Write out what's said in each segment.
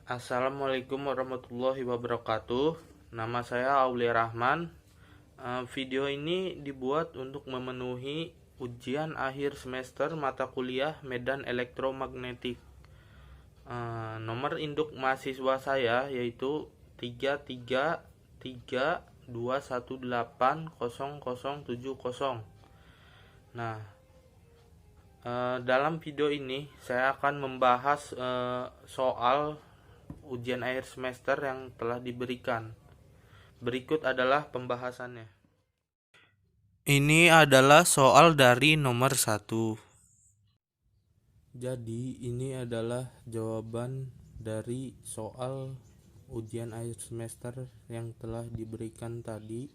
Assalamualaikum warahmatullahi wabarakatuh. Nama saya Aulia Rahman. Video ini dibuat untuk memenuhi ujian akhir semester mata kuliah Medan Elektromagnetik. Nomor induk mahasiswa saya yaitu 33321800070. Nah, dalam video ini saya akan membahas soal ujian akhir semester yang telah diberikan. Berikut adalah pembahasannya. Ini adalah soal dari nomor 1. Jadi ini adalah jawaban dari soal ujian akhir semester yang telah diberikan tadi,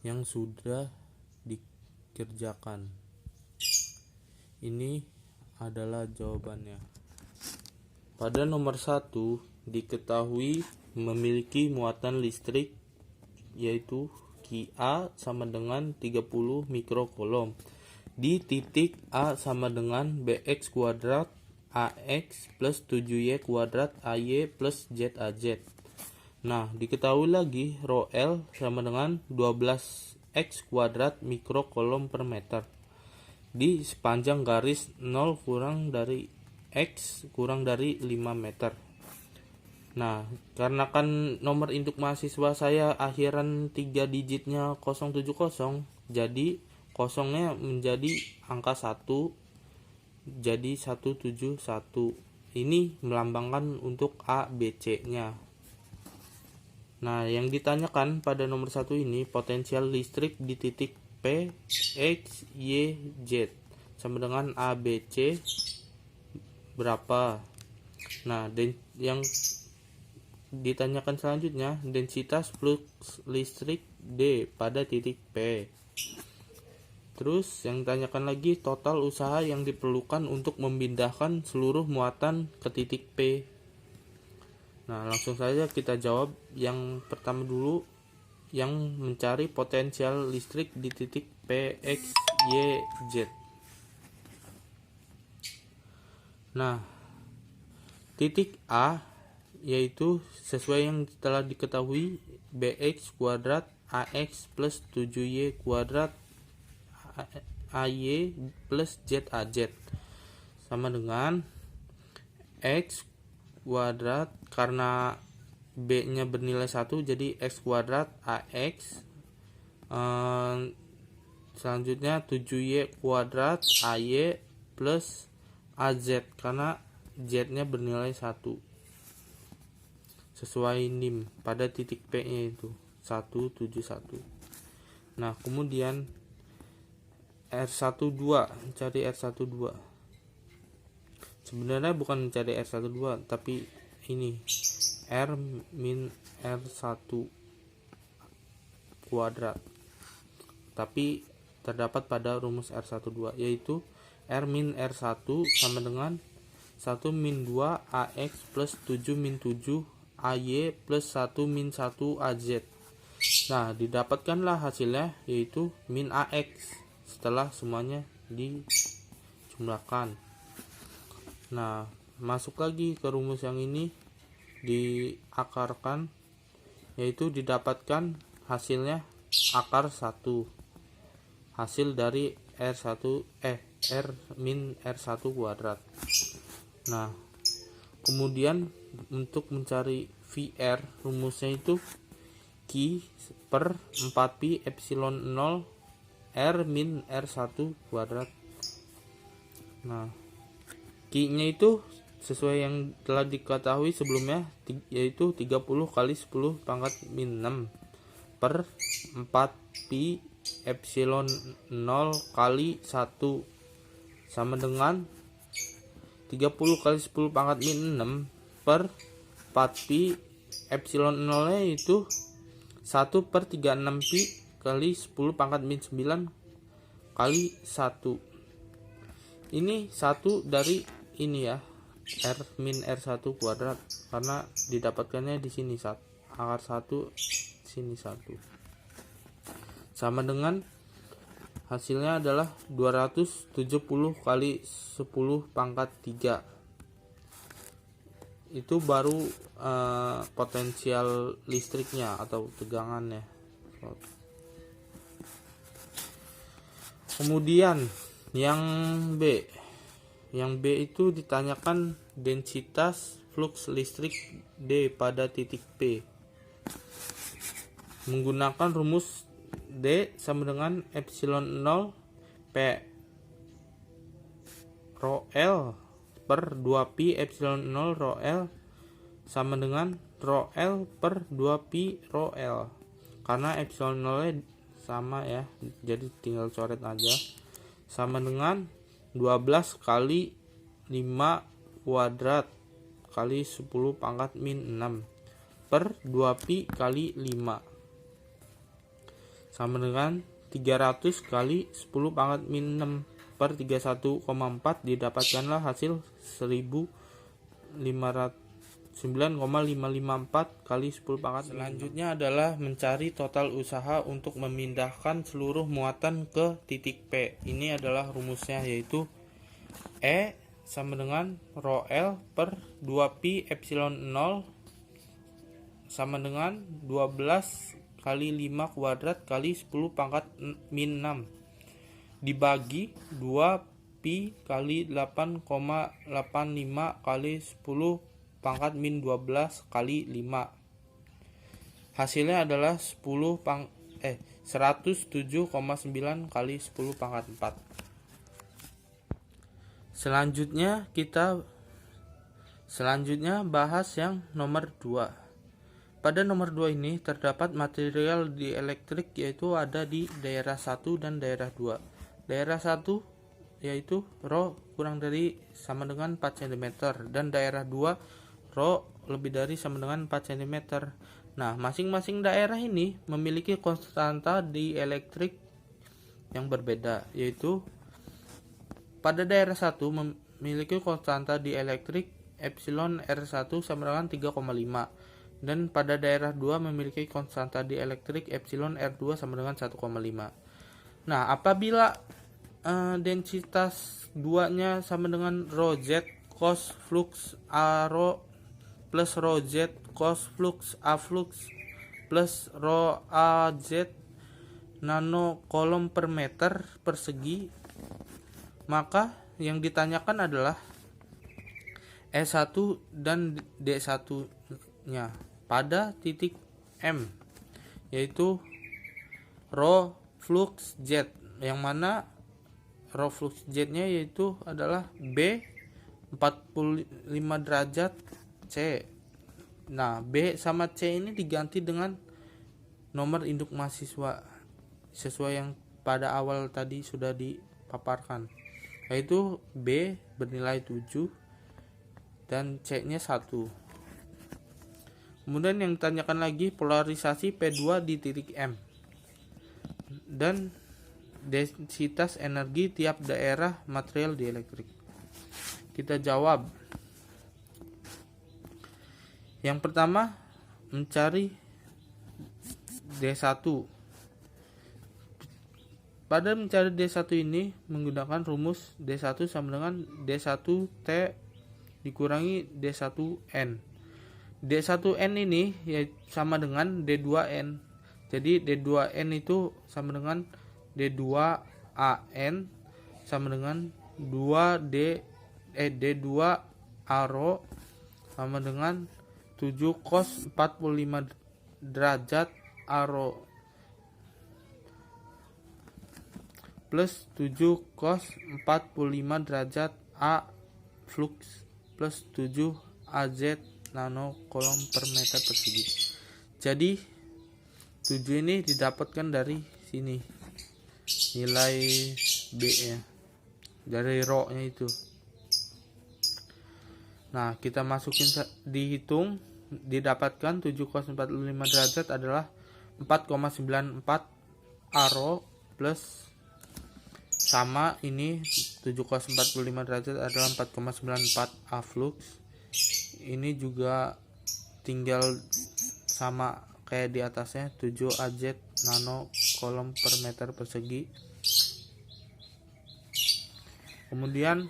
yang sudah dikerjakan. Ini adalah jawabannya. Pada nomor 1 diketahui memiliki muatan listrik yaitu QA sama dengan 30 mikrocoulomb di titik A sama dengan BX kuadrat AX plus 7Y kuadrat AY plus ZAZ. Nah, diketahui lagi rho L sama dengan 12X kuadrat mikrocoulomb per meter di sepanjang garis 0 kurang dari X kurang dari 5 meter. Nah, karena kan nomor induk mahasiswa saya akhiran 3 digitnya 070, jadi kosongnya menjadi angka 1, jadi 171. Ini melambangkan untuk A, B, C nya. Nah, yang ditanyakan pada nomor 1 ini potensial listrik di titik P, X, Y, Z sama dengan A, B, C berapa. Nah, yang ditanyakan selanjutnya densitas flux listrik D pada titik P. Terus yang ditanyakan lagi total usaha yang diperlukan untuk memindahkan seluruh muatan ke titik P. Nah, langsung saja kita jawab yang pertama dulu, yang mencari potensial listrik di titik P, X, Y, Z. Nah, titik A yaitu sesuai yang telah diketahui BX kuadrat AX plus 7Y kuadrat AY plus ZAZ sama dengan X kuadrat, karena B nya bernilai 1 jadi X kuadrat AX, selanjutnya 7Y kuadrat AY plus AZ karena Z nya bernilai 1 sesuai NIM pada titik P nya itu 171. Nah, kemudian R12, cari R12. Sebenarnya bukan mencari R12 tapi ini R min R1 kuadrat, tapi terdapat pada rumus R12 yaitu R min R1 sama dengan 1 min 2 AX plus 7 min 7 AY plus 1 min 1 AZ. Nah, didapatkanlah hasilnya yaitu min AX setelah semuanya dijumlahkan. Nah, masuk lagi ke rumus yang ini, diakarkan yaitu didapatkan hasilnya akar 1, hasil dari R min R1 kuadrat. Nah, kemudian untuk mencari VR rumusnya itu Q per 4Pi epsilon 0 R min R1 kuadrat. Nah, Q nya itu sesuai yang telah diketahui sebelumnya yaitu 30 kali 10 pangkat min 6 per 4Pi epsilon 0 kali 1 sama dengan 30 kali 10 pangkat min 6 per 4Pi epsilon 0 nya itu 1 per 36 Pi kali 10 pangkat min 9 kali 1. Ini 1 dari ini ya, R min R1 kuadrat, karena didapatkannya di sini akar 1 sini 1. Sama dengan hasilnya adalah 270 kali 10 pangkat 3. itu baru potensial listriknya atau tegangannya. Kemudian yang B itu ditanyakan densitas flux listrik D pada titik P menggunakan rumus D sama dengan epsilon 0 P rho L per 2pi epsilon 0 rho L sama dengan rho L per 2pi rho L. Karena epsilon 0 sama ya, jadi tinggal coret aja. Sama dengan 12 kali 5 kuadrat kali 10 pangkat min 6 per 2pi kali 5 sama dengan 300 kali 10 pangkat min 6 per 31,4. Didapatkanlah hasil 9,554 kali 10 pangkat. Selanjutnya adalah mencari total usaha untuk memindahkan seluruh muatan ke titik P. Ini adalah rumusnya, yaitu E sama dengan rho L per 2pi epsilon 0 sama dengan 12 kali 5 kuadrat kali 10 pangkat min 6 dibagi 2pi kali 8,85 kali 10 pangkat min 12 kali 5. Hasilnya adalah 107,9 kali 10 pangkat 4. Selanjutnya bahas yang nomor 2. Pada nomor 2 ini terdapat material dielektrik, yaitu ada di daerah 1 dan daerah 2. Daerah 1 yaitu rho kurang dari sama dengan 4 cm dan daerah 2 rho lebih dari sama dengan 4 cm. Nah, masing-masing daerah ini memiliki konstanta dielektrik yang berbeda, yaitu pada daerah 1 memiliki konstanta dielektrik epsilon R1 sama dengan 3,5 dan pada daerah 2 memiliki konstanta dielektrik epsilon R2 sama dengan 1,5. Nah, apabila densitas 2-nya sama dengan rho Z cos flux A rho plus rho Z cos flux A flux plus rho A Z nano kolom per meter persegi, maka yang ditanyakan adalah E1 dan D1-nya pada titik M, yaitu rho flux Z, yang mana rho flux Z-nya yaitu adalah B 45 derajat C. Nah, B sama C ini diganti dengan nomor induk mahasiswa sesuai yang pada awal tadi sudah dipaparkan, yaitu B bernilai 7 dan C-nya 1. Kemudian yang ditanyakan lagi polarisasi P2 di titik M dan densitas energi tiap daerah material dielektrik. Kita jawab. Yang pertama, mencari D1. Pada mencari D1 ini menggunakan rumus D1 sama dengan D1T dikurangi D1N. D1N ini ya sama dengan D2N. Jadi D2N itu sama dengan D2AN sama dengan D2A rho sama dengan 7 cos 45 derajat A rho plus 7 cos 45 derajat A flux plus 7 AZ nano kolom per meter persegi. Jadi 7 ini didapatkan dari sini, nilai B nya dari rho nya itu. Nah, kita masukin, dihitung, didapatkan 7 cos 45 derajat adalah 4,94 A rho plus sama ini 7 cos 45 derajat adalah 4,94 A flux. Ini juga tinggal sama kayak di atasnya, 7 AZ nano kolom per meter persegi. Kemudian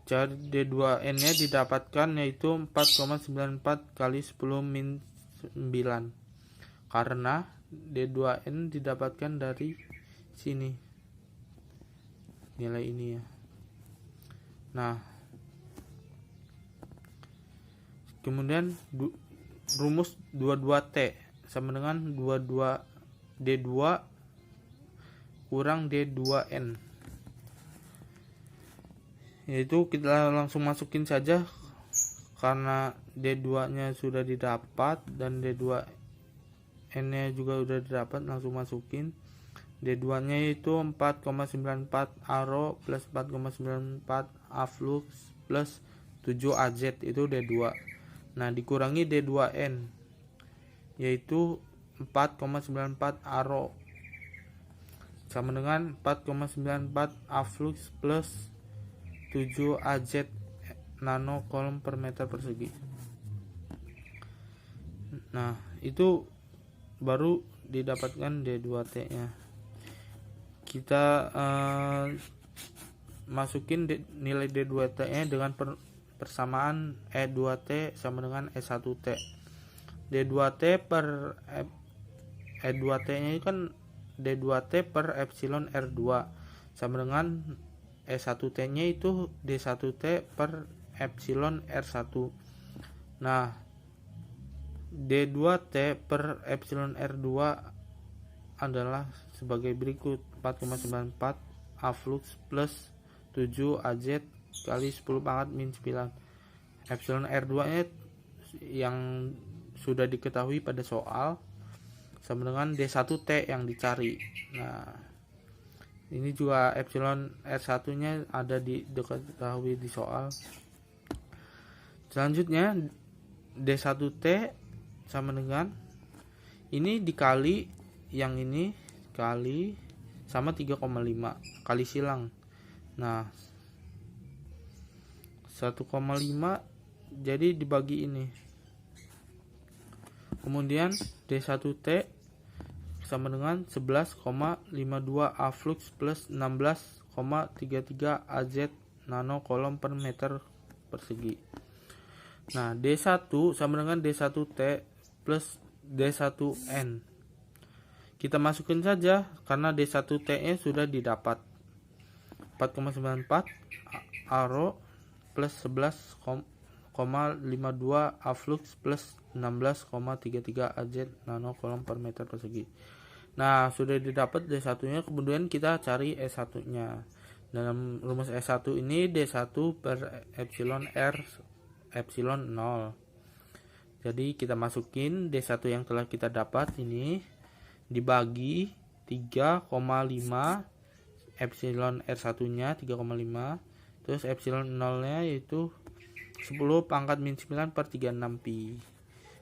Jadi D2N nya didapatkan yaitu 4,94 kali 10 min 9, karena D2N didapatkan dari sini nilai ini ya. Nah, kemudian rumus 22T sama dengan 22 D2 kurang D2N, yaitu kita langsung masukin saja karena D2 nya sudah didapat dan D2N nya juga sudah didapat. Langsung masukin D2 nya itu 4,94 Aro plus 4,94 Aflux plus 7 AZ, itu D2. Nah, dikurangi D2N yaitu 4,94 Aro sama dengan 4,94 Aflux plus 7 AZ nano kolom per meter persegi. Nah, itu baru didapatkan D2T nya. Kita masukin nilai D2T nya dengan persamaan E2T sama dengan E1T. D2T per E2T nya kan D2T per epsilon R2 sama dengan E1T nya itu D1T per epsilon R1. Nah, D2T per epsilon R2 adalah sebagai berikut: 4,94 Aflux plus 7 AZ kali 10 pangkat min 9. Epsilon R2 nya yang sudah diketahui pada soal sama dengan D1T yang dicari. Nah, ini juga epsilon R1 nya ada diketahui di soal. Selanjutnya D1T sama dengan ini dikali yang ini kali sama 3,5 kali silang. Nah, 1,5 jadi dibagi ini. Kemudian D1T sama dengan 11,52 Aflux plus 16,33 AZ nano kolom per meter persegi. Nah, D1 sama dengan D1T plus D1N. Kita masukin saja karena D1T nya sudah didapat. 4,94 Aro plus 11,52 Aflux plus 16,33 AZ nano kolom per meter persegi. Nah, sudah didapat D1 nya, kemudian kita cari E1 nya. Dalam rumus E1 ini D1 per epsilon R epsilon 0. Jadi kita masukin D1 yang telah kita dapat ini dibagi 3,5 epsilon R1 nya 3,5, terus epsilon 0 nya yaitu 10 pangkat min 9 per 36 pi.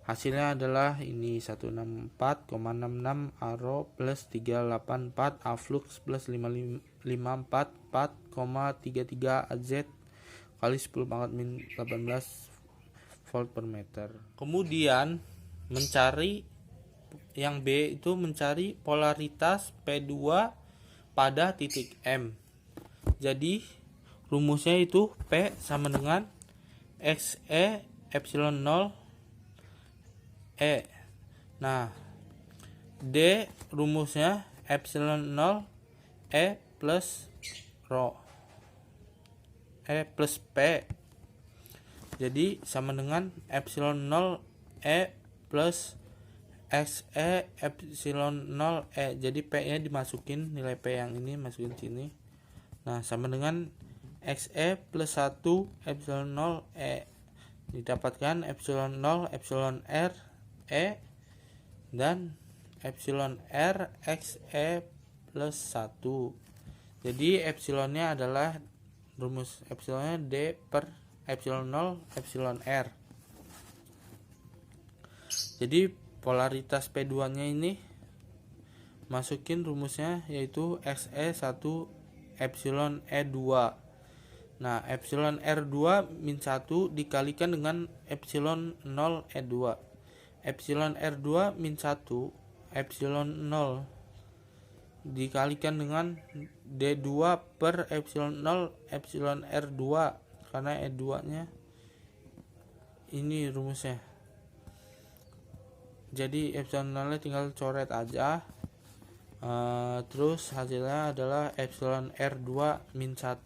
Hasilnya adalah ini 164,66 Aro plus 384 Aflux plus 544,33 AZ kali 10 pangkat min 18 volt per meter. Kemudian mencari yang B itu mencari polaritas P2 pada titik M. Jadi rumusnya itu P sama dengan XE epsilon 0 E. Nah, D rumusnya epsilon 0 E plus rho E plus P. Jadi sama dengan epsilon 0 E plus XE epsilon 0 E. Jadi P nya dimasukin, nilai P yang ini masukin sini. Nah, sama dengan XE plus 1 epsilon 0 E. Didapatkan epsilon 0 epsilon R E dan epsilon R XE plus 1. Jadi epsilonnya adalah rumus epsilonnya D per epsilon 0 epsilon R. Jadi polaritas P2 nya ini masukin rumusnya yaitu XE1 epsilon E2. Nah, epsilon R2 min 1 dikalikan dengan epsilon 0 E2. Epsilon R2 min 1 epsilon 0 dikalikan dengan D2 per epsilon 0 epsilon R2 karena E2 nya ini rumusnya. Jadi epsilon 0 tinggal coret aja. Terus hasilnya adalah epsilon R2 min 1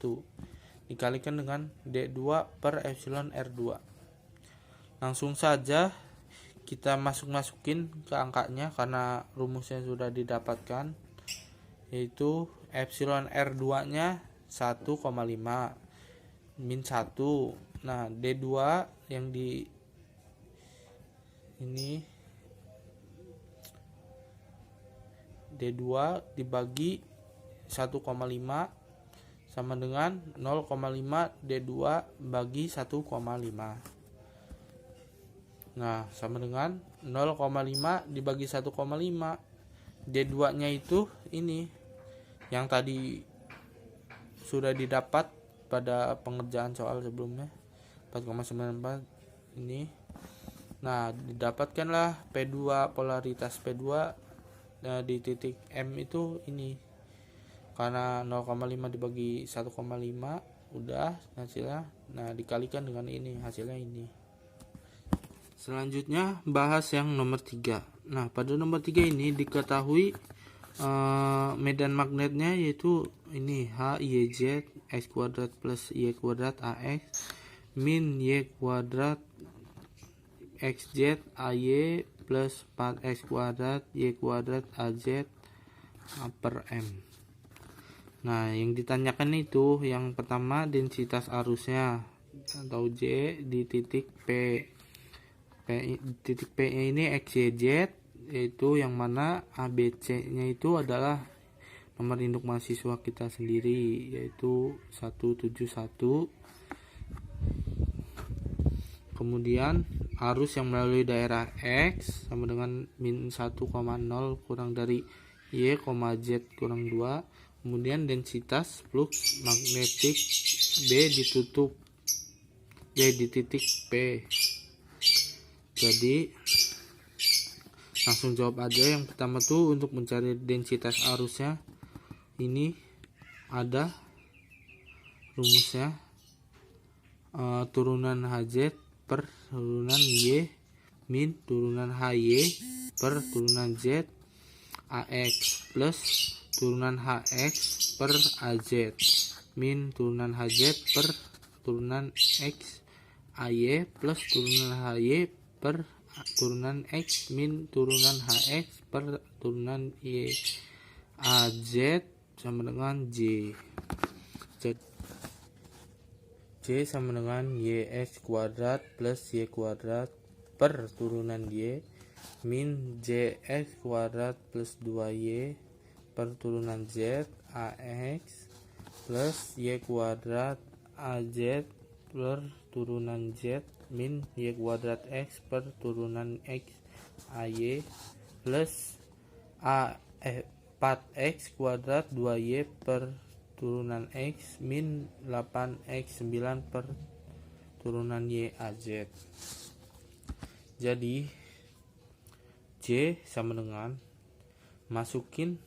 dikalikan dengan D2 per epsilon R2. Langsung saja kita masukin ke angkanya karena rumusnya sudah didapatkan, yaitu epsilon R2 nya 1,5 min 1. Nah, D2 yang di ini D2 dibagi 1,5 sama dengan 0,5 D2 bagi 1,5. Nah, sama dengan 0,5 dibagi 1,5. D2 nya itu ini yang tadi sudah didapat pada pengerjaan soal sebelumnya, 4,94 ini. Nah, didapatkanlah P2, polaritas P2 di titik M itu ini. Karena 0,5 dibagi 1,5 udah hasilnya. Nah, dikalikan dengan ini, hasilnya ini. Selanjutnya bahas yang nomor 3. Nah, pada nomor 3 ini diketahui medan magnetnya yaitu ini HYZ X kuadrat plus Y kuadrat AX min Y kuadrat XZ AY plus 4X kuadrat Y kuadrat AZ per M. Nah, yang ditanyakan itu yang pertama densitas arusnya atau J di titik P. Titik P ini XYZ, yaitu yang mana ABC nya itu adalah nomor induk mahasiswa kita sendiri, yaitu 171. Kemudian arus yang melalui daerah X sama dengan min 1,0 kurang dari Y, Z kurang 2. Kemudian densitas flux magnetik B ditutup di titik P. Jadi langsung jawab aja. Yang pertama tuh untuk mencari densitas arusnya, ini ada rumusnya, turunan HZ per turunan Y min turunan HY per turunan Z AX plus turunan HX per AZ min turunan HZ per turunan X AY plus turunan HY per turunan X min turunan HX per turunan Y AZ sama dengan J. J sama dengan YX kuadrat plus Y kuadrat per turunan Y min JX kuadrat plus 2Y per turunan Z AX plus Y kuadrat AZ per turunan Z min Y kuadrat X per turunan X AY plus 4X kuadrat 2Y per turunan X min 8X 9 per turunan Y AZ. Jadi J sama dengan masukin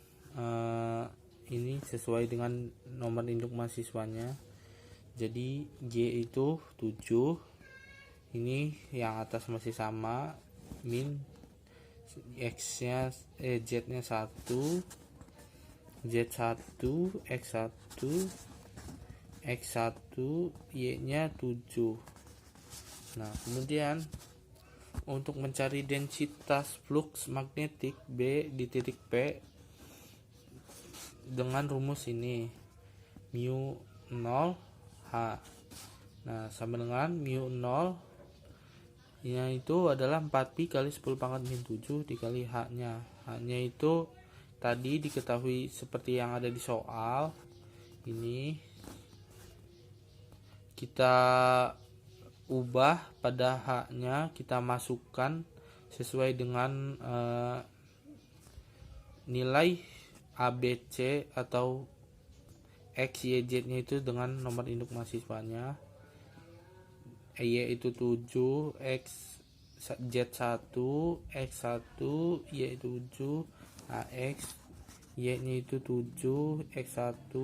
ini sesuai dengan nomor induk mahasiswanya. Jadi J itu 7, ini yang atas masih sama, min X nya Z nya 1, Z1, X1, X1, Y nya 7. Nah, kemudian untuk mencari densitas flux magnetik B di titik P dengan rumus ini, mu 0 H. Nah, sama dengan mu 0 nya itu adalah 4pi kali 10 pangkat min 7 dikali H nya. H nya itu tadi diketahui seperti yang ada di soal ini, kita ubah pada H-nya, kita masukkan sesuai dengan nilai ABC atau X, Y, Z-nya itu dengan nomor induk mahasiswanya. Y itu 7, X Z1, X1, Y 7, AX, Y nya itu 7, X1,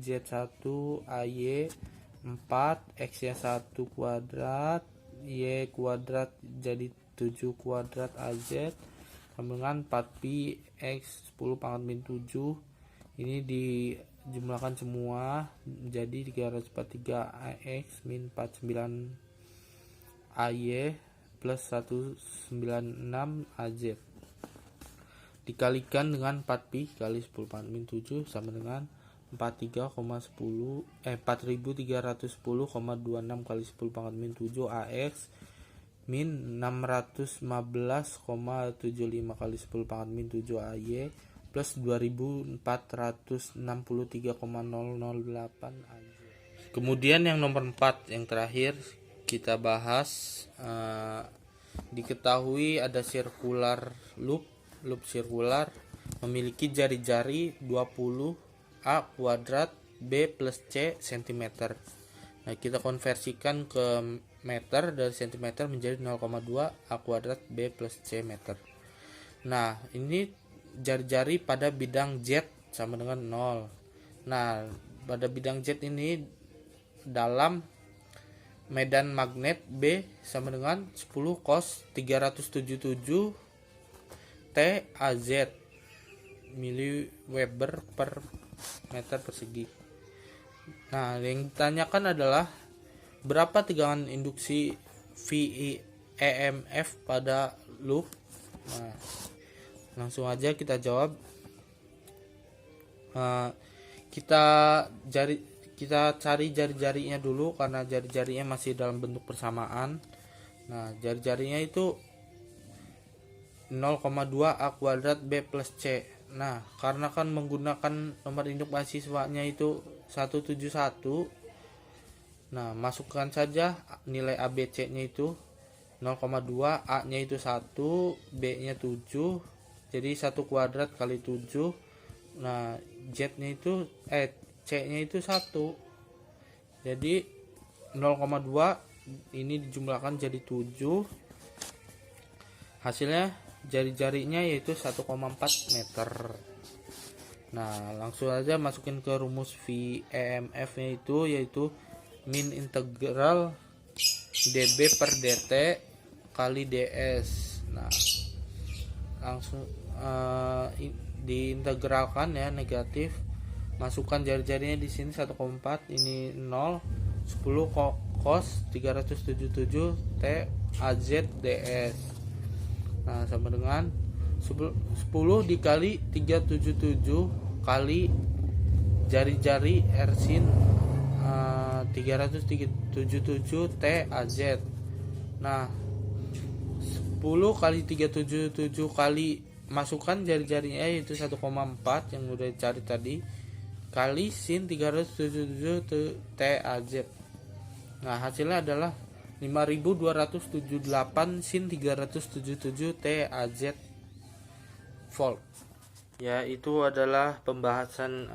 Z1, AY 4, X-nya 1 kuadrat, Y kuadrat jadi 7 kuadrat AZ sama dengan 4pi X 10 pangkat min 7. Ini dijumlahkan semua menjadi 343 AX min 49 AY plus 196 AZ dikalikan dengan 4pi kali 10 pangkat min 7 sama dengan 4310,26 kali 10 pangkat min 7 AX min 615,75 kali 10 pangkat min 7 AY plus 2463,008 AY. Kemudian yang nomor 4 yang terakhir kita bahas, diketahui ada sirkular loop sirkular memiliki jari-jari 20 A kuadrat B plus C cm. Nah, kita konversikan ke meter dari cm menjadi 0,2 A kuadrat B plus C meter. Nah, ini jari-jari pada bidang Z sama dengan 0. Nah, pada bidang Z ini dalam medan magnet B sama dengan 10 cos 377 T AZ miliweber per meter persegi. Nah, yang ditanyakan adalah berapa tegangan induksi VEMF pada loop. Nah, langsung aja kita jawab. Kita cari jari-jarinya dulu karena jari-jarinya masih dalam bentuk persamaan. Nah, jari-jarinya itu 0,2 A kuadrat B plus C. Nah, karena kan menggunakan nomor induk mahasiswanya itu 171. Nah, masukkan saja nilai ABC-nya itu 0,2, A-nya itu 1, B-nya 7. Jadi 1 kuadrat kali 7. Nah, Z-nya itu C-nya itu 1. Jadi 0,2 ini dijumlahkan jadi 7. Hasilnya jari-jarinya yaitu 1,4 meter. Nah, langsung aja masukin ke rumus VEMF nya itu yaitu min integral dB per dt kali ds. Nah, langsung diintegralkan ya, negatif. Masukkan jari-jarinya di sini 1,4, ini 0, 10 cos 377 T AZ ds. Nah, sama dengan 10 dikali 377 kali jari-jari R sin 377 T AZ. Nah, 10 kali 377 kali masukkan jari-jarinya yaitu 1,4 yang udah dicari tadi kali sin 377 T AZ. Nah, hasilnya adalah 5278 sin 377 T AZ volt. Ya, itu adalah pembahasan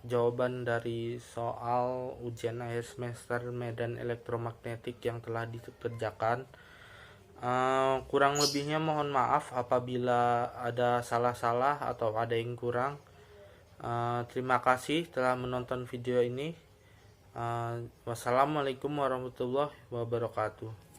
jawaban dari soal ujian akhir semester medan elektromagnetik yang telah dikerjakan. Kurang lebihnya mohon maaf apabila ada salah-salah atau ada yang kurang. Terima kasih telah menonton video ini. Wassalamualaikum warahmatullahi wabarakatuh.